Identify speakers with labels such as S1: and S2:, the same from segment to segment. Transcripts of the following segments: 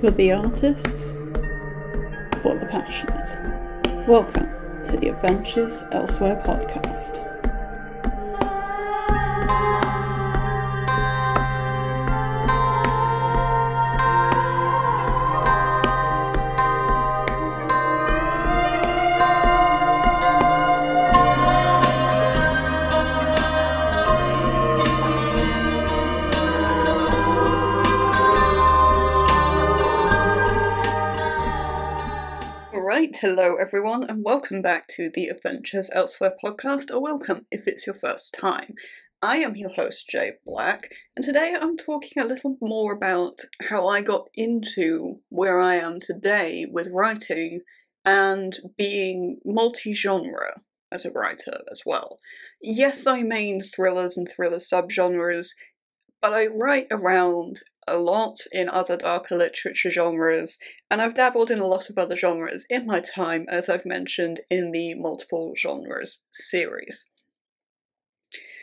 S1: For the artists, for the passionate. Welcome to the Adventures Elsewhere podcast. Hello everyone and welcome back to the Adventures Elsewhere podcast, or welcome if it's your first time. I am your host Jay Black, and today I'm talking a little more about how I got into where I am today with writing and being multi-genre as a writer as well. Yes, I mean thrillers and thriller subgenres, but I write around a lot in other darker literature genres, and I've dabbled in a lot of other genres in my time, as I've mentioned in the Multiple Genres series.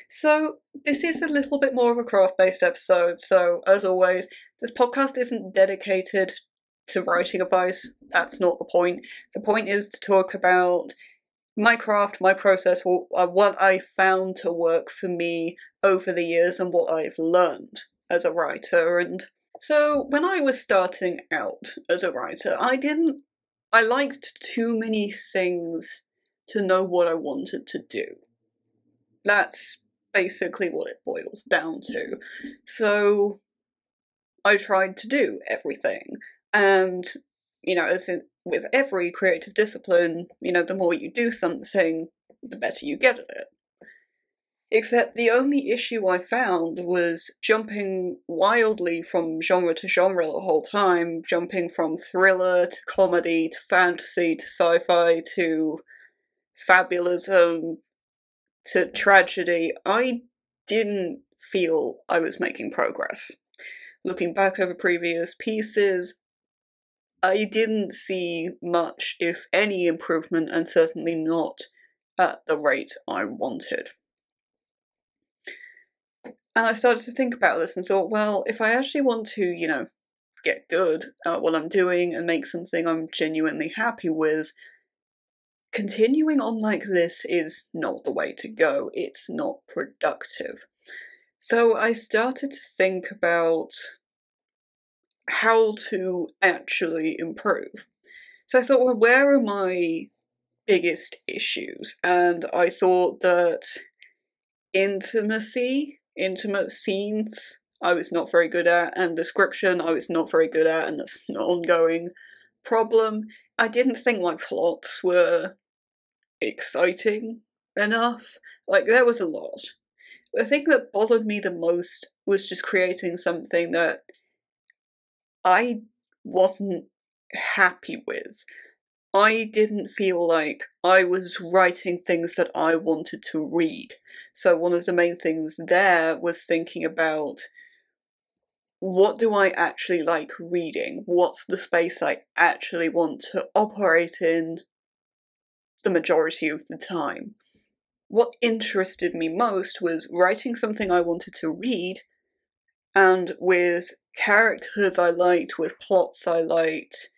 S1: So this is a little bit more of a craft-based episode, so as always, this podcast isn't dedicated to writing advice. That's not the point. The point is to talk about my craft, my process, what I found to work for me over the years and what I've learned as a writer. And so when I was starting out as a writer, I liked too many things to know what I wanted to do. That's basically what it boils down to. So I tried to do everything, and with every creative discipline, the more you do something, the better you get at it. Except the only issue I found was jumping wildly from genre to genre the whole time, jumping from thriller to comedy to fantasy to sci-fi to fabulism to tragedy. I didn't feel I was making progress. Looking back over previous pieces, I didn't see much, if any, improvement, and certainly not at the rate I wanted. And I started to think about this and thought, well, if I actually want to, get good at what I'm doing and make something I'm genuinely happy with, continuing on like this is not the way to go. It's not productive. So I started to think about how to actually improve. So I thought, well, where are my biggest issues? And I thought that intimate scenes I was not very good at, and description I was not very good at, and that's an ongoing problem. I didn't think my plots were exciting enough. There was a lot. The thing that bothered me the most was just creating something that I wasn't happy with. I didn't feel like I was writing things that I wanted to read. So one of the main things there was thinking about, what do I actually like reading? What's the space I actually want to operate in the majority of the time? What interested me most was writing something I wanted to read, and with characters I liked, with plots I liked.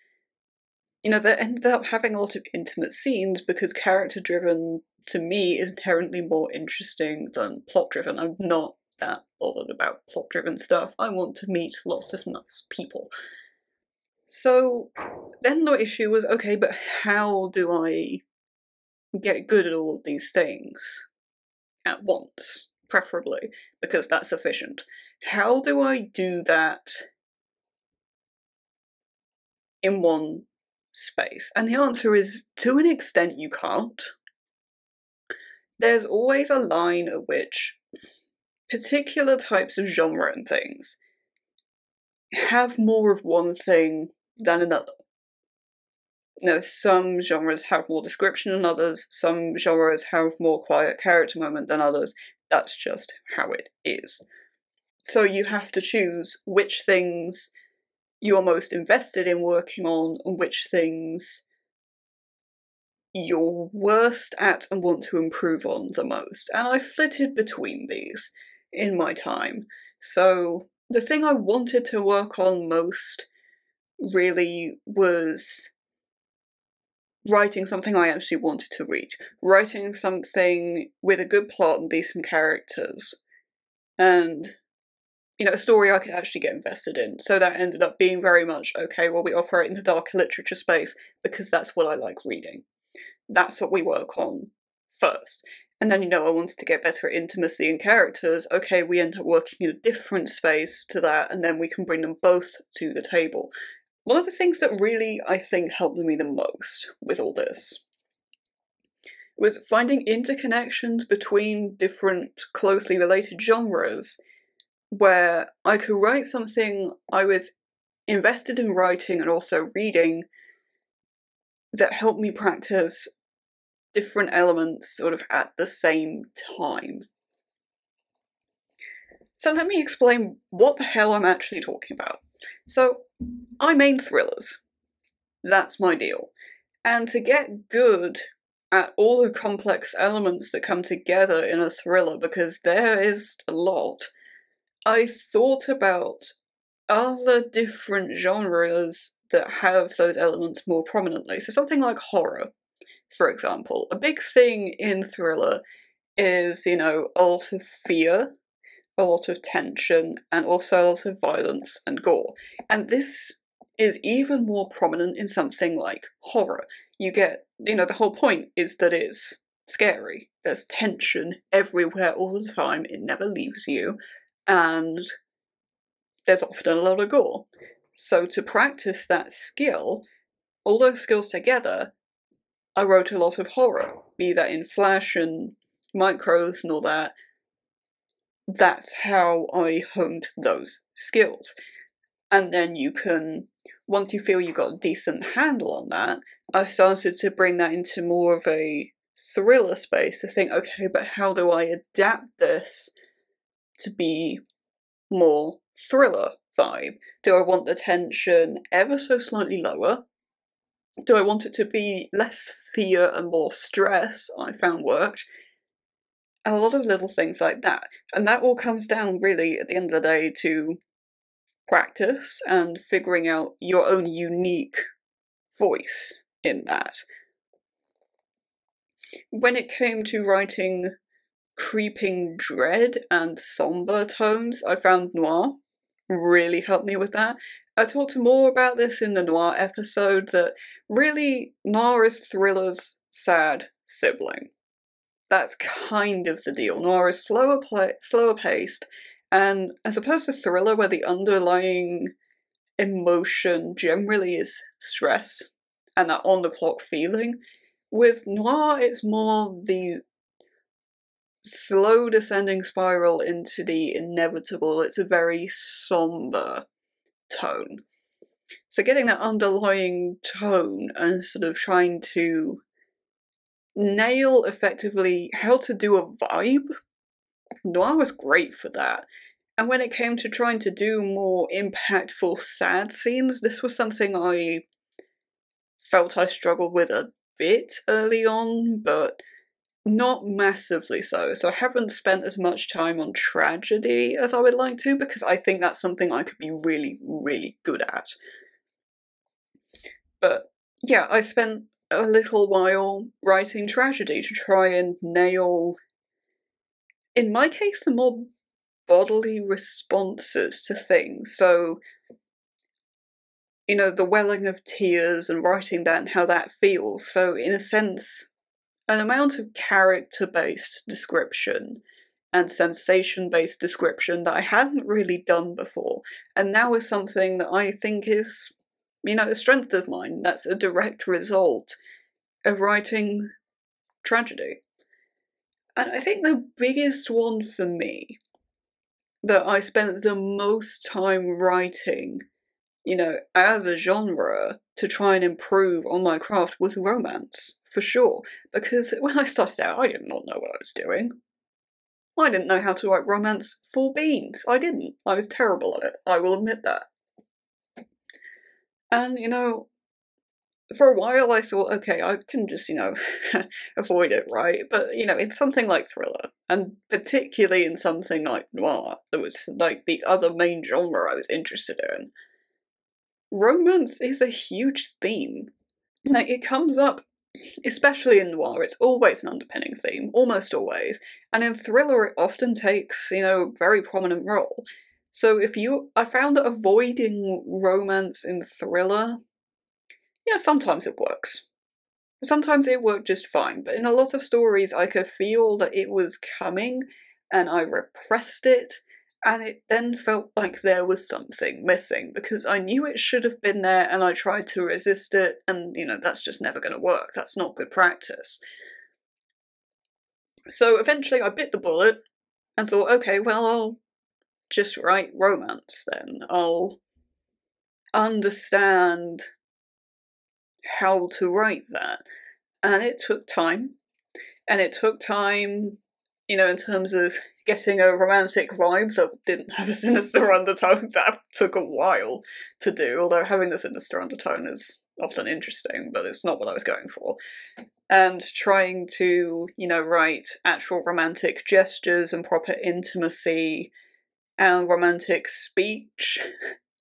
S1: That ended up having a lot of intimate scenes, because character-driven, to me, is inherently more interesting than plot-driven. I'm not that bothered about plot-driven stuff. I want to meet lots of nice people. So then the issue was, okay, but how do I get good at all of these things at once, preferably, because that's efficient? How do I do that in one space? And the answer is, to an extent, you can't. There's always a line at which particular types of genre and things have more of one thing than another. Some genres have more description than others, some genres have more quiet character moment than others. That's just how it is. So you have to choose which things you're most invested in working on, and which things you're worst at and want to improve on the most. And I flitted between these in my time. So the thing I wanted to work on most really was writing something I actually wanted to read. Writing something with a good plot and decent characters. And, you know, a story I could actually get invested in. So that ended up being very much, okay, well, we operate in the darker literature space because that's what I like reading. That's what we work on first. And then, you know, I wanted to get better at intimacy and characters. Okay, we end up working in a different space to that, and then we can bring them both to the table. One of the things that really, I think, helped me the most with all this was finding interconnections between different closely related genres, where I could write something I was invested in writing and also reading that helped me practice different elements sort of at the same time. So let me explain what the hell I'm actually talking about. So, I main thrillers. That's my deal. And to get good at all the complex elements that come together in a thriller, because there is a lot, I thought about other different genres that have those elements more prominently. So something like horror, for example. A big thing in thriller is, you know, a lot of fear, a lot of tension, and also a lot of violence and gore. And this is even more prominent in something like horror. You get, you know, the whole point is that it's scary. There's tension everywhere all the time, it never leaves you, and there's often a lot of gore. So to practice that skill, all those skills together, I wrote a lot of horror, be that in Flash and Micros and all that. That's how I honed those skills. And then you can, once you feel you've got a decent handle on that, I started to bring that into more of a thriller space to think, okay, but how do I adapt this to be more thriller vibe? Do I want the tension ever so slightly lower? Do I want it to be less fear and more stress? I found worked. And a lot of little things like that. And that all comes down, really, at the end of the day, to practice and figuring out your own unique voice in that. When it came to writing creeping dread and somber tones, I found noir really helped me with that. I talked more about this in the noir episode, that really noir is thriller's sad sibling. That's kind of the deal. Noir is slower paced, and as opposed to thriller, where the underlying emotion generally is stress and that on-the-clock feeling, with noir it's more the slow descending spiral into the inevitable. It's a very somber tone. So getting that underlying tone and sort of trying to nail effectively how to do a vibe, noir was great for that. And when it came to trying to do more impactful sad scenes, this was something I felt I struggled with a bit early on, but not massively so. So I haven't spent as much time on tragedy as I would like to, because I think that's something I could be really, really good at. But yeah, I spent a little while writing tragedy to try and nail, in my case, the more bodily responses to things. So, you know, the welling of tears and writing that and how that feels. So, in a sense, an amount of character-based description and sensation-based description that I hadn't really done before, and now is something that I think is, you know, a strength of mine. That's a direct result of writing tragedy. And I think the biggest one for me, that I spent the most time writing, you know, as a genre, to try and improve on my craft, was romance, for sure. Because when I started out, I did not know what I was doing. I didn't know how to write romance for beans. I didn't. I was terrible at it. I will admit that. And, you know, for a while I thought, okay, I can just, you know, avoid it, right? But, you know, in something like thriller, and particularly in something like noir, that was like the other main genre I was interested in, romance is a huge theme. Like, it comes up, especially in noir, it's always an underpinning theme, almost always, and in thriller it often takes, a very prominent role. So I found that avoiding romance in thriller, sometimes it works. Sometimes it worked just fine, but in a lot of stories I could feel that it was coming, and I repressed it, and it then felt like there was something missing, because I knew it should have been there, and I tried to resist it, and, that's just never going to work. That's not good practice. So eventually I bit the bullet, and thought, okay, well, I'll just write romance then. I'll understand how to write that. And it took time. And it took time, in terms of getting a romantic vibe that didn't have a sinister undertone. That took a while to do, although having the sinister undertone is often interesting, but it's not what I was going for. And trying to, write actual romantic gestures and proper intimacy and romantic speech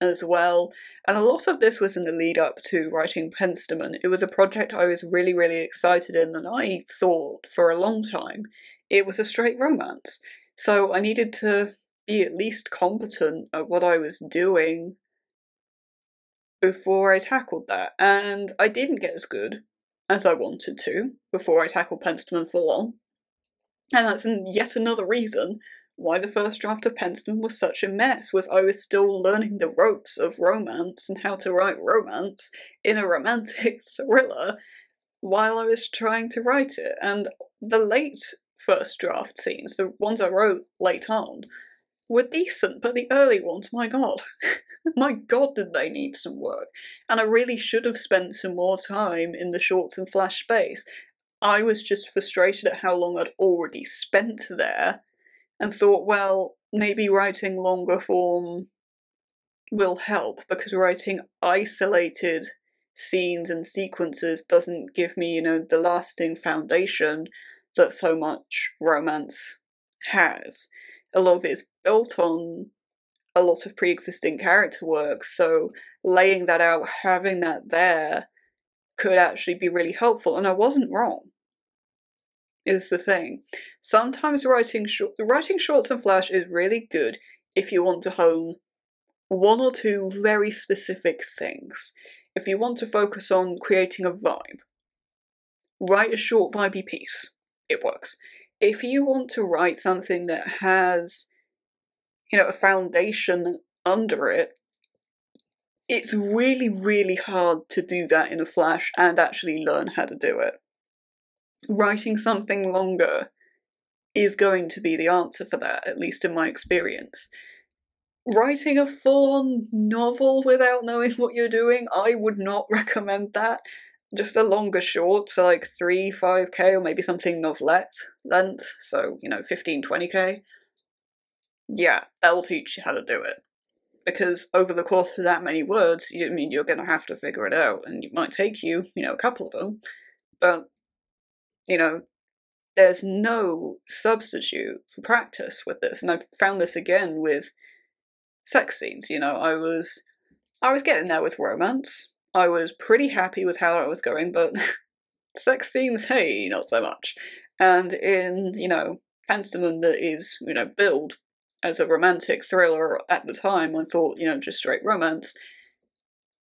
S1: as well. And a lot of this was in the lead up to writing Penstemon. It was a project I was really, really excited in, and I thought for a long time it was a straight romance. So I needed to be at least competent at what I was doing before I tackled that. And I didn't get as good as I wanted to before I tackled Penstemon full on. And that's yet another reason why the first draft of Penstemon was such a mess, was I was still learning the ropes of romance and how to write romance in a romantic thriller while I was trying to write it. And the late first draft scenes, the ones I wrote late on, were decent, but the early ones, my god. My god, did they need some work. And I really should have spent some more time in the shorts and flash space. I was just frustrated at how long I'd already spent there, and thought, well, maybe writing longer form will help, because writing isolated scenes and sequences doesn't give me, the lasting foundation that so much romance has. A lot of it is built on a lot of pre-existing character work, so laying that out, having that there, could actually be really helpful, and I wasn't wrong. Is the thing. Sometimes writing shorts and flash is really good if you want to hone one or two very specific things. If you want to focus on creating a vibe, write a short vibey piece. It works. If you want to write something that has, a foundation under it, it's really, really hard to do that in a flash and actually learn how to do it. Writing something longer is going to be the answer for that, at least in my experience. Writing a full-on novel without knowing what you're doing, I would not recommend that. Just a longer short, so like 3-5k, or maybe something novelette length, so, 15-20k. Yeah, that'll teach you how to do it. Because over the course of that many words, you're going to have to figure it out, and it might take you, a couple of them, but there's no substitute for practice with this. And I found this again with sex scenes. I was getting there with romance. I was pretty happy with how I was going, but sex scenes, hey, not so much. And in, Penstemon, that is, billed as a romantic thriller at the time, I thought, just straight romance,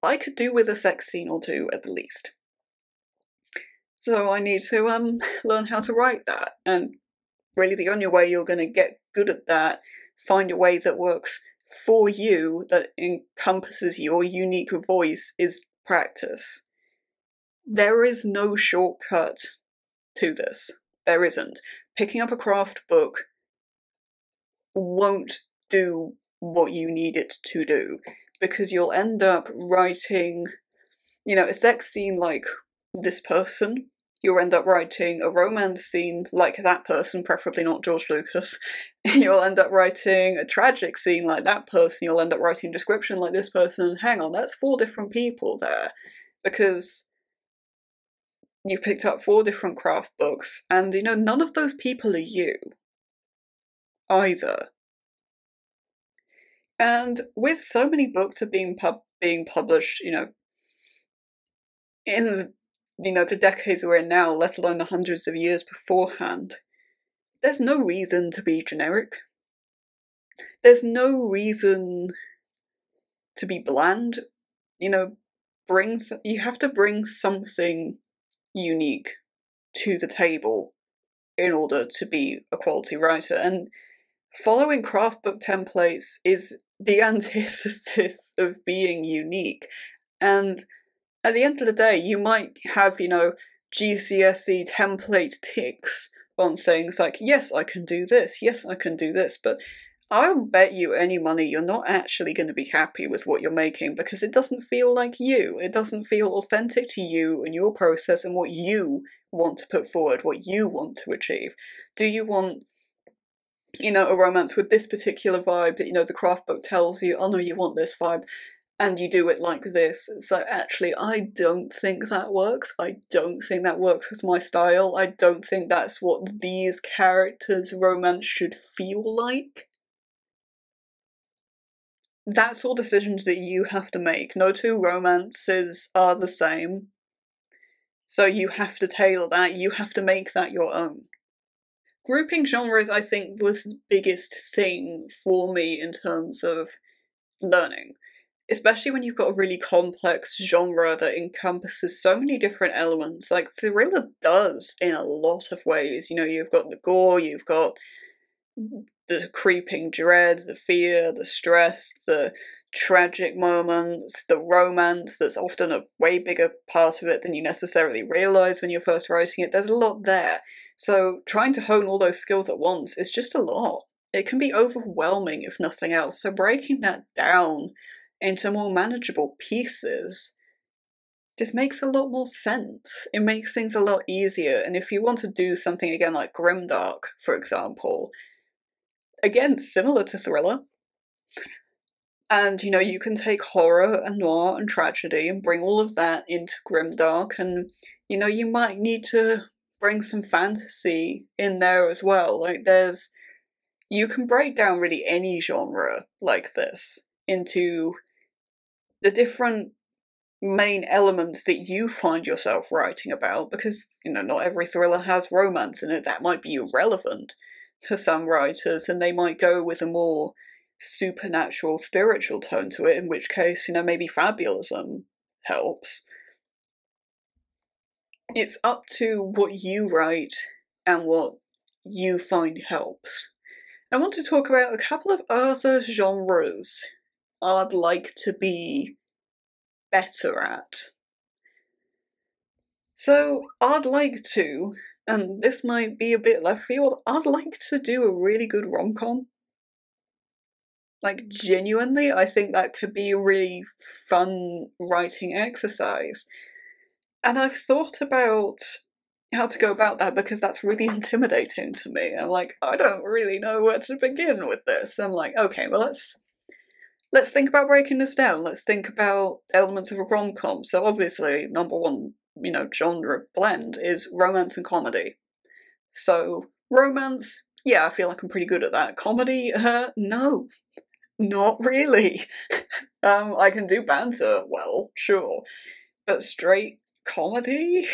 S1: I could do with a sex scene or two at the least. So I need to learn how to write that, and really the only way you're going to get good at that, find a way that works for you, that encompasses your unique voice, is practice. There is no shortcut to this. There isn't. Picking up a craft book won't do what you need it to do, because you'll end up writing, a sex scene like this person, you'll end up writing a romance scene like that person, preferably not George Lucas. You'll end up writing a tragic scene like that person, you'll end up writing a description like this person. Hang on, that's 4 different people there, because you've picked up 4 different craft books, and none of those people are you either. And with so many books being being published, you know, in the decades we're in now, let alone the hundreds of years beforehand, there's no reason to be generic. There's no reason to be bland. You know, you have to bring something unique to the table in order to be a quality writer. And following craft book templates is the antithesis of being unique. And at the end of the day, you might have, you know, GCSE template ticks on things like, yes, I can do this, yes, I can do this, but I'll bet you any money you're not actually going to be happy with what you're making because it doesn't feel like you. It doesn't feel authentic to you and your process and what you want to put forward, what you want to achieve. Do you want, you know, a romance with this particular vibe that, you know, the craft book tells you, oh no, you want this vibe, and you do it like this? So actually, I don't think that works. I don't think that works with my style. I don't think that's what these characters' romance should feel like. That's all decisions that you have to make. No two romances are the same. So you have to tailor that, you have to make that your own. Grouping genres, I think, was the biggest thing for me in terms of learning. Especially when you've got a really complex genre that encompasses so many different elements, like thriller does in a lot of ways. You know, you've got the gore, you've got the creeping dread, the fear, the stress, the tragic moments, the romance that's often a way bigger part of it than you necessarily realise when you're first writing it. There's a lot there. So trying to hone all those skills at once is just a lot. It can be overwhelming if nothing else. So breaking that down into more manageable pieces just makes a lot more sense. It makes things a lot easier. And if you want to do something again like grimdark, for example, again, similar to thriller. And, you know, you can take horror and noir and tragedy and bring all of that into grimdark, and, you know, you might need to bring some fantasy in there as well. Like, you can break down really any genre like this into the different main elements that you find yourself writing about, because, you know, not every thriller has romance in it. That might be irrelevant to some writers, and they might go with a more supernatural, spiritual tone to it, in which case, you know, maybe fabulism helps. It's up to what you write and what you find helps. I want to talk about a couple of other genres I'd like to be better at. So, I'd like to, and this might be a bit left field, I'd like to do a really good rom-com. Like, genuinely, I think that could be a really fun writing exercise. And I've thought about how to go about that because that's really intimidating to me. I'm like, I don't really know where to begin with this. I'm like, okay, well, let's think about breaking this down. Let's think about elements of a rom-com. So obviously, number one, you know, genre blend is romance and comedy. So, romance, yeah, I feel like I'm pretty good at that. Comedy, no, not really. I can do banter well, sure, but straight comedy?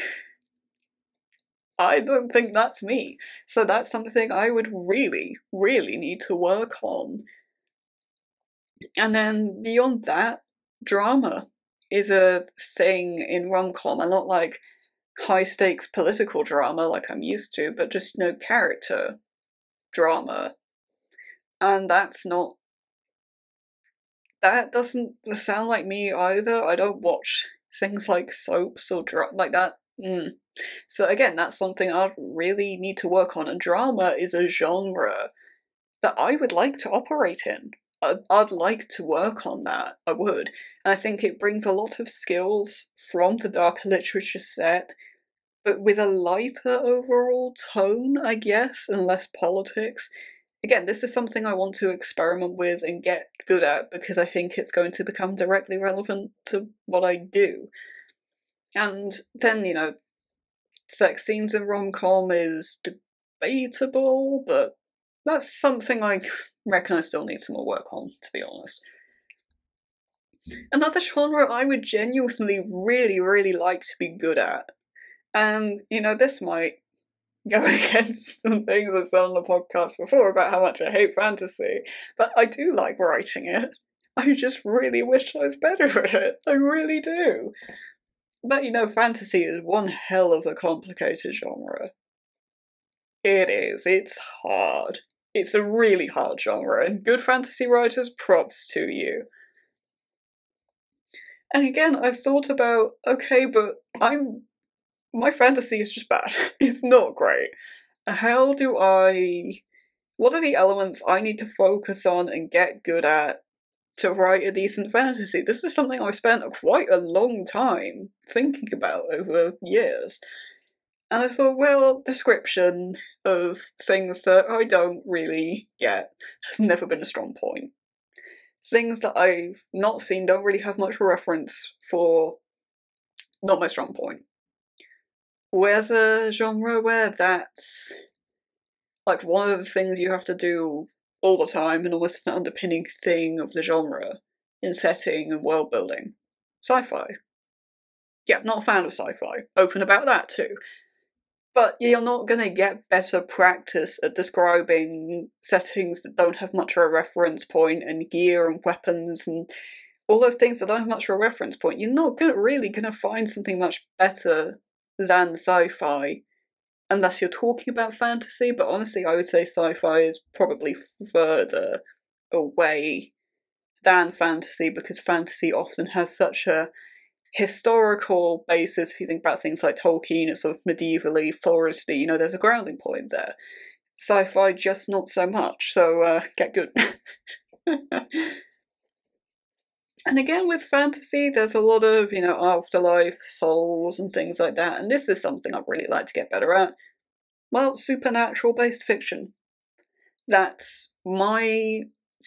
S1: I don't think that's me. So that's something I would really, really need to work on. And then beyond that, drama is a thing in rom-com, and not like high-stakes political drama like I'm used to, but just, you know, character drama. And that doesn't sound like me either. I don't watch things like soaps or like that. So again, that's something I really need to work on, and drama is a genre that I would like to operate in. I'd like to work on that, I would. And I think it brings a lot of skills from the darker literature set, but with a lighter overall tone, I guess, and less politics. Again, this is something I want to experiment with and get good at because I think it's going to become directly relevant to what I do. And then, you know, sex scenes in rom-com is debatable, but that's something I reckon I still need some more work on, to be honest. Another genre I would genuinely really, really like to be good at, and, you know, this might go against some things I've said on the podcast before about how much I hate fantasy, but I do like writing it. I just really wish I was better at it. I really do. But, you know, fantasy is one hell of a complicated genre. It is. It's hard. It's a really hard genre, and good fantasy writers, props to you. And again, I've thought about, okay, but my fantasy is just bad. It's not great. What are the elements I need to focus on and get good at to write a decent fantasy? This is something I've spent quite a long time thinking about over years. And I thought, well, description of things that I don't really get has never been a strong point. Things that I've not seen don't really have much reference for, not my strong point. Where's a genre where that's like one of the things you have to do all the time and almost an underpinning thing of the genre in setting and world building? Sci-fi. Yeah, not a fan of sci-fi. Open about that too. But you're not going to get better practice at describing settings that don't have much of a reference point, and gear and weapons and all those things that don't have much of a reference point. You're not really going to find something much better than sci-fi unless you're talking about fantasy, but honestly I would say sci-fi is probably further away than fantasy, because fantasy often has such a historical basis. If you think about things like Tolkien, it's sort of medievally, foresty, you know, there's a grounding point there. Sci-fi, just not so much, so get good. And again, with fantasy, there's a lot of, you know, afterlife, souls, and things like that, and this is something I'd really like to get better at. Well, supernatural-based fiction. That's my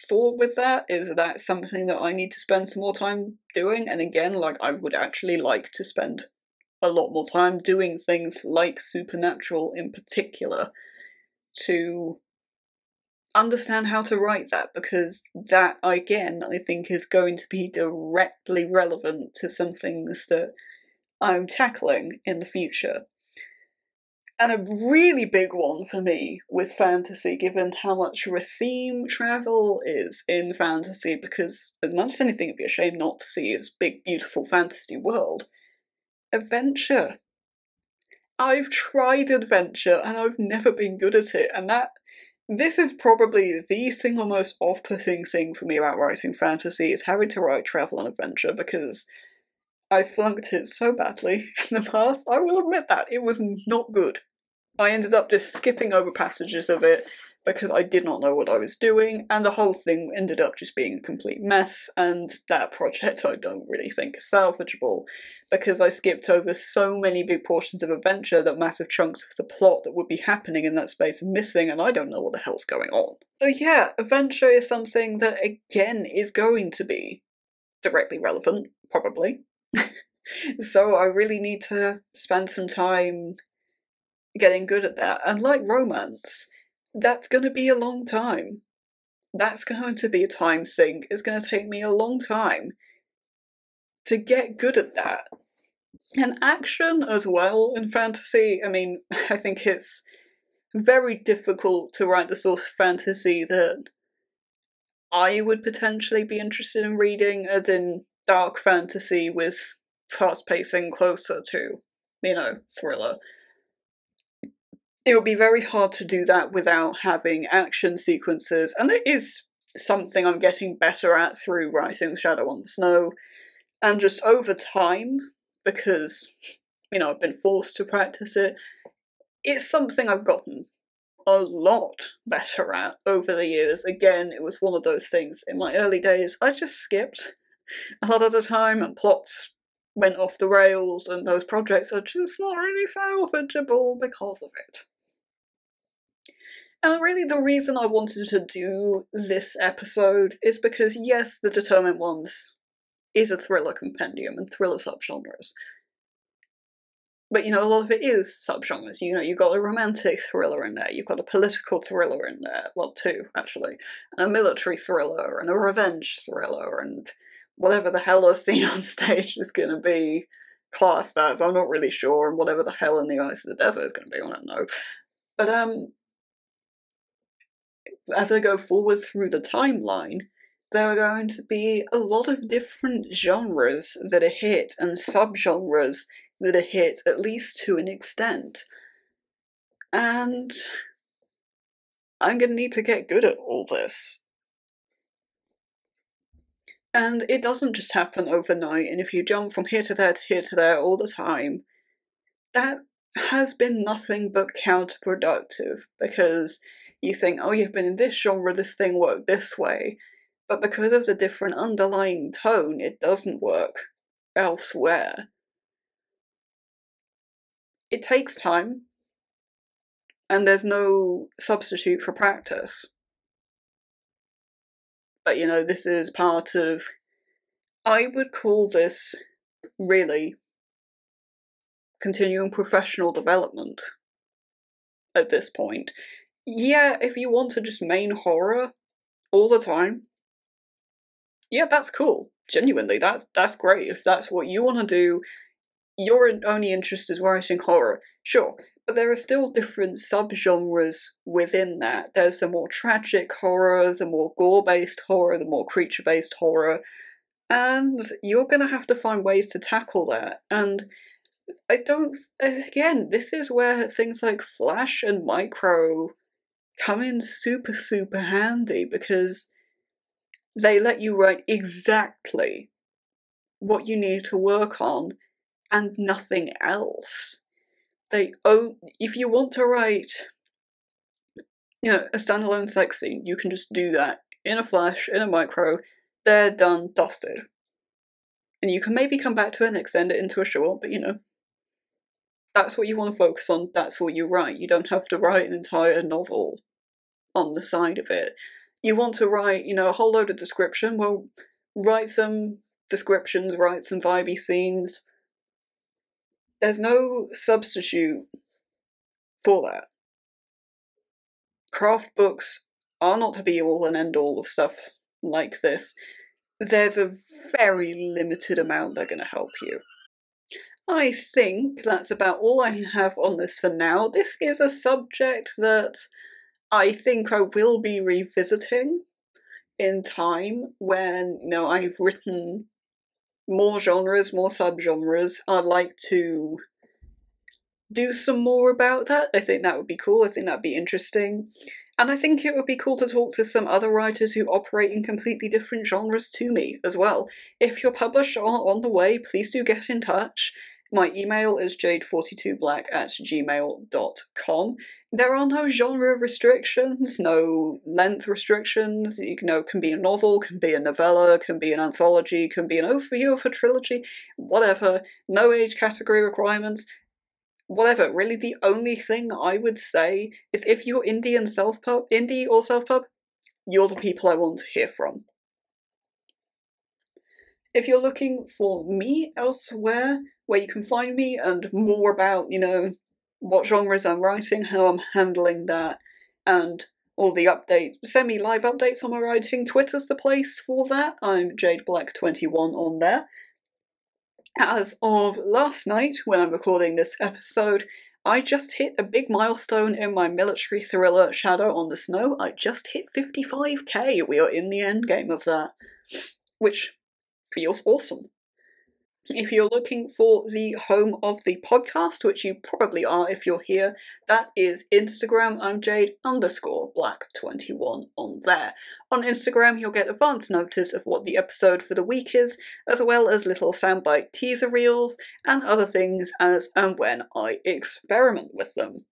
S1: thought with that, is that something that I need to spend some more time doing, and again, like, I would actually like to spend a lot more time doing things like Supernatural in particular to understand how to write that, because that, again, I think is going to be directly relevant to some things that I'm tackling in the future. And a really big one for me with fantasy, given how much of a theme travel is in fantasy, because as much as anything it'd be a shame not to see this big, beautiful fantasy world, adventure. I've tried adventure and I've never been good at it, and this is probably the single most off-putting thing for me about writing fantasy, is having to write travel and adventure, because I flunked it so badly in the past. I will admit that. It was not good. I ended up just skipping over passages of it because I did not know what I was doing, and the whole thing ended up just being a complete mess, and that project I don't really think is salvageable, because I skipped over so many big portions of adventure that massive chunks of the plot that would be happening in that space are missing, and I don't know what the hell's going on. So yeah, adventure is something that, again, is going to be directly relevant, probably. So I really need to spend some time getting good at that. And like romance, that's going to be a long time. That's going to be a time sink. It's going to take me a long time to get good at that. And action as well in fantasy, I mean, I think it's very difficult to write the sort of fantasy that I would potentially be interested in reading, as in dark fantasy with fast pacing closer to, you know, thriller. It would be very hard to do that without having action sequences, and it is something I'm getting better at through writing Shadow on the Snow, and just over time, because, you know, I've been forced to practice it, it's something I've gotten a lot better at over the years. Again, it was one of those things in my early days I just skipped a lot of the time, and plots went off the rails, and those projects are just not really salvageable because of it. And really the reason I wanted to do this episode is because, yes, The Determined Ones is a thriller compendium and thriller subgenres. But, you know, a lot of it is subgenres. You know, you've got a romantic thriller in there, you've got a political thriller in there, well, two, actually, and a military thriller, and a revenge thriller, and whatever the hell a scene on stage is going to be classed as, I'm not really sure, and whatever the hell in the Ice of the Desert is going to be, I don't know. But as I go forward through the timeline, there are going to be a lot of different genres that are hit and subgenres that are hit, at least to an extent. And I'm going to need to get good at all this. And it doesn't just happen overnight, and if you jump from here to there all the time, that has been nothing but counterproductive, because you think, oh, you've been in this genre, this thing worked this way, but because of the different underlying tone, it doesn't work elsewhere. It takes time, and there's no substitute for practice. But you know, this is part of, I would call this really continuing professional development at this point. Yeah, if you want to just main horror all the time, yeah, that's cool. Genuinely, that's great. If that's what you want to do, your only interest is writing horror, sure. But there are still different subgenres within that. There's the more tragic horror, the more gore-based horror, the more creature-based horror, and you're gonna have to find ways to tackle that. And again, this is where things like Flash and Micro come in super, super handy, because they let you write exactly what you need to work on and nothing else. If you want to write, you know, a standalone sex scene, you can just do that in a Flash, in a Micro, they're done, dusted. And you can maybe come back to it and extend it into a short, but you know, that's what you want to focus on, that's what you write. You don't have to write an entire novel on the side of it. You want to write, you know, a whole load of description, well, write some descriptions, write some vibey scenes. There's no substitute for that. Craft books are not the be-all and end-all of stuff like this. There's a very limited amount they're going to help you. I think that's about all I have on this for now. This is a subject that I think I will be revisiting in time when, you know, I've written more genres, more subgenres. I'd like to do some more about that. I think that would be cool. I think that'd be interesting. And I think it would be cool to talk to some other writers who operate in completely different genres to me as well. If you're published on the way, please do get in touch. My email is jade42black@gmail.com. There are no genre restrictions, no length restrictions. You know, it can be a novel, can be a novella, can be an anthology, can be an overview of a trilogy, whatever. No age category requirements. Whatever. Really, the only thing I would say is if you're indie or self-pub, you're the people I want to hear from. If you're looking for me elsewhere, where you can find me, and more about, you know, what genres I'm writing, how I'm handling that, and all the semi-live updates on my writing, Twitter's the place for that. I'm JadeBlack21 on there. As of last night, when I'm recording this episode, I just hit a big milestone in my military thriller Shadow on the Snow. I just hit 55k. We are in the endgame of that, which feels awesome. If you're looking for the home of the podcast, which you probably are if you're here, that is Instagram. I'm Jade_Black21 on there. On Instagram, you'll get advance notice of what the episode for the week is, as well as little soundbite teaser reels and other things as and when I experiment with them.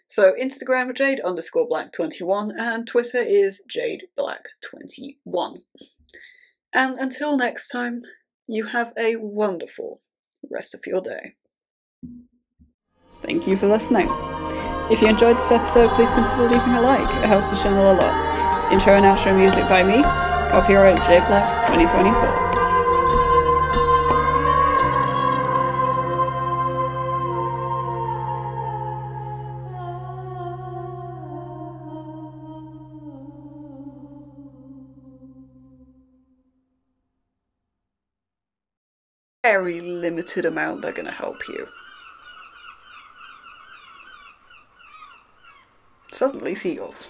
S1: So Instagram, Jade_Black21, and Twitter is JadeBlack21. And until next time, you have a wonderful rest of your day. Thank you for listening. If you enjoyed this episode, please consider leaving a like. It helps the channel a lot. Intro and outro music by me. Copyright JBlack 2024. very limited amount they're going to help you. Suddenly seagulls.